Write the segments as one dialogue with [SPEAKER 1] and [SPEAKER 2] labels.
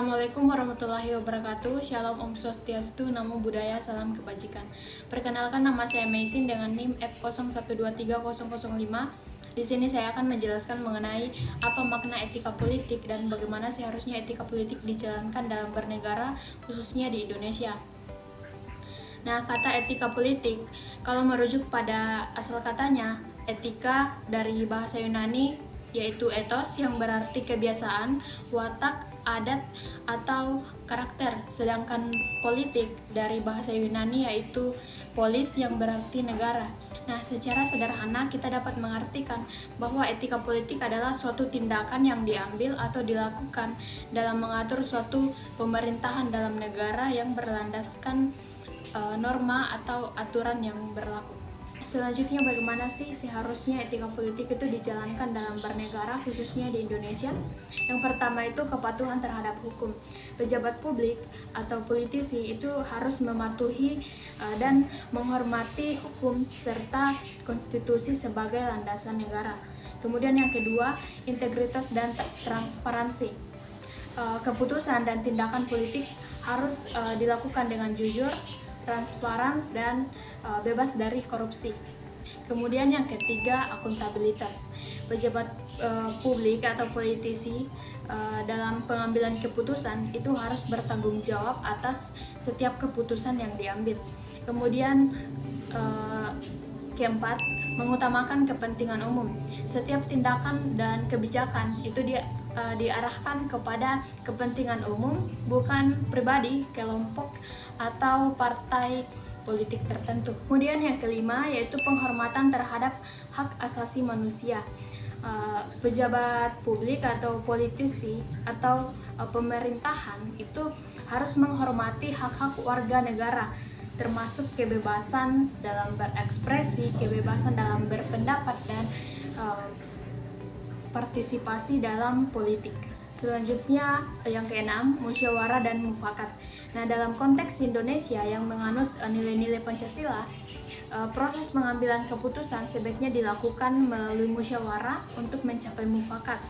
[SPEAKER 1] Assalamualaikum warahmatullahi wabarakatuh. Shalom Om Swastiastu, Namo Buddhaya, salam kebajikan. Perkenalkan, nama saya Maisin dengan NIM F01230005. Di sini saya akan menjelaskan mengenai apa makna etika politik dan bagaimana seharusnya etika politik dijalankan dalam bernegara, khususnya di Indonesia. Nah, kata etika politik, kalau merujuk pada asal katanya, etika dari bahasa Yunani yaitu ethos yang berarti kebiasaan, watak, adat, atau karakter. Sedangkan politik dari bahasa Yunani yaitu polis yang berarti negara. Nah, secara sederhana kita dapat mengartikan bahwa etika politik adalah suatu tindakan yang diambil atau dilakukan dalam mengatur suatu pemerintahan dalam negara yang berlandaskan norma atau aturan yang berlaku. Selanjutnya, bagaimana sih seharusnya etika politik itu dijalankan dalam bernegara, khususnya di Indonesia? Yang pertama itu kepatuhan terhadap hukum. Pejabat publik atau politisi itu harus mematuhi dan menghormati hukum serta konstitusi sebagai landasan negara. Kemudian yang kedua, integritas dan transparansi. Keputusan dan tindakan politik harus dilakukan dengan jujur, transparan, dan bebas dari korupsi. Kemudian yang ketiga, akuntabilitas. Pejabat publik atau politisi dalam pengambilan keputusan itu harus bertanggung jawab atas setiap keputusan yang diambil. Kemudian keempat, mengutamakan kepentingan umum. Setiap tindakan dan kebijakan itu diarahkan kepada kepentingan umum, bukan pribadi, kelompok, atau partai politik tertentu. Kemudian yang kelima yaitu penghormatan terhadap hak asasi manusia. Pejabat publik atau politisi atau pemerintahan itu harus menghormati hak-hak warga negara, termasuk kebebasan dalam berekspresi, kebebasan dalam berpendapat, dan partisipasi dalam politik. Selanjutnya yang keenam, musyawarah dan mufakat. Nah, dalam konteks Indonesia yang menganut nilai-nilai Pancasila, proses pengambilan keputusan sebaiknya dilakukan melalui musyawarah untuk mencapai mufakat,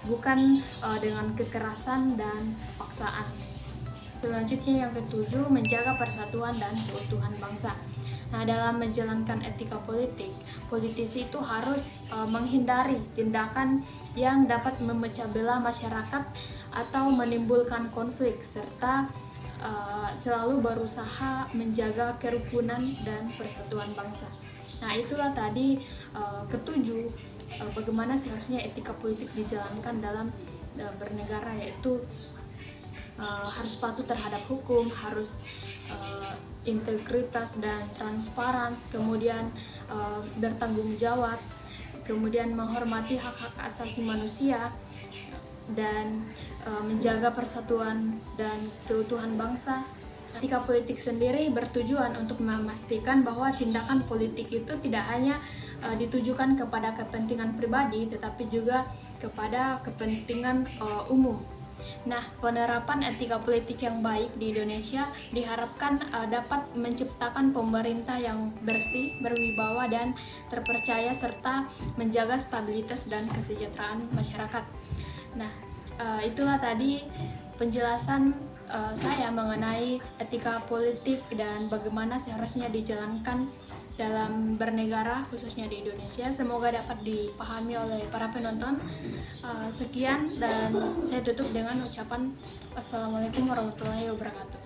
[SPEAKER 1] bukan dengan kekerasan dan paksaan. Selanjutnya yang ketujuh, menjaga persatuan dan keutuhan bangsa. Nah, dalam menjalankan etika politik, politisi itu harus menghindari tindakan yang dapat memecah belah masyarakat atau menimbulkan konflik, serta selalu berusaha menjaga kerukunan dan persatuan bangsa. Nah, itulah tadi ketujuh bagaimana seharusnya etika politik dijalankan dalam bernegara, yaitu harus patuh terhadap hukum, harus integritas dan transparan, kemudian bertanggung jawab, kemudian menghormati hak-hak asasi manusia, dan menjaga persatuan dan keutuhan bangsa. Etika politik sendiri bertujuan untuk memastikan bahwa tindakan politik itu tidak hanya ditujukan kepada kepentingan pribadi, tetapi juga kepada kepentingan umum. Nah, penerapan etika politik yang baik di Indonesia diharapkan dapat menciptakan pemerintah yang bersih, berwibawa, dan terpercaya, serta menjaga stabilitas dan kesejahteraan masyarakat. Nah, itulah tadi penjelasan saya mengenai etika politik dan bagaimana seharusnya dijalankan dalam bernegara, khususnya di Indonesia. Semoga dapat dipahami oleh para penonton. Sekian, dan saya tutup dengan ucapan wassalamualaikum warahmatullahi wabarakatuh.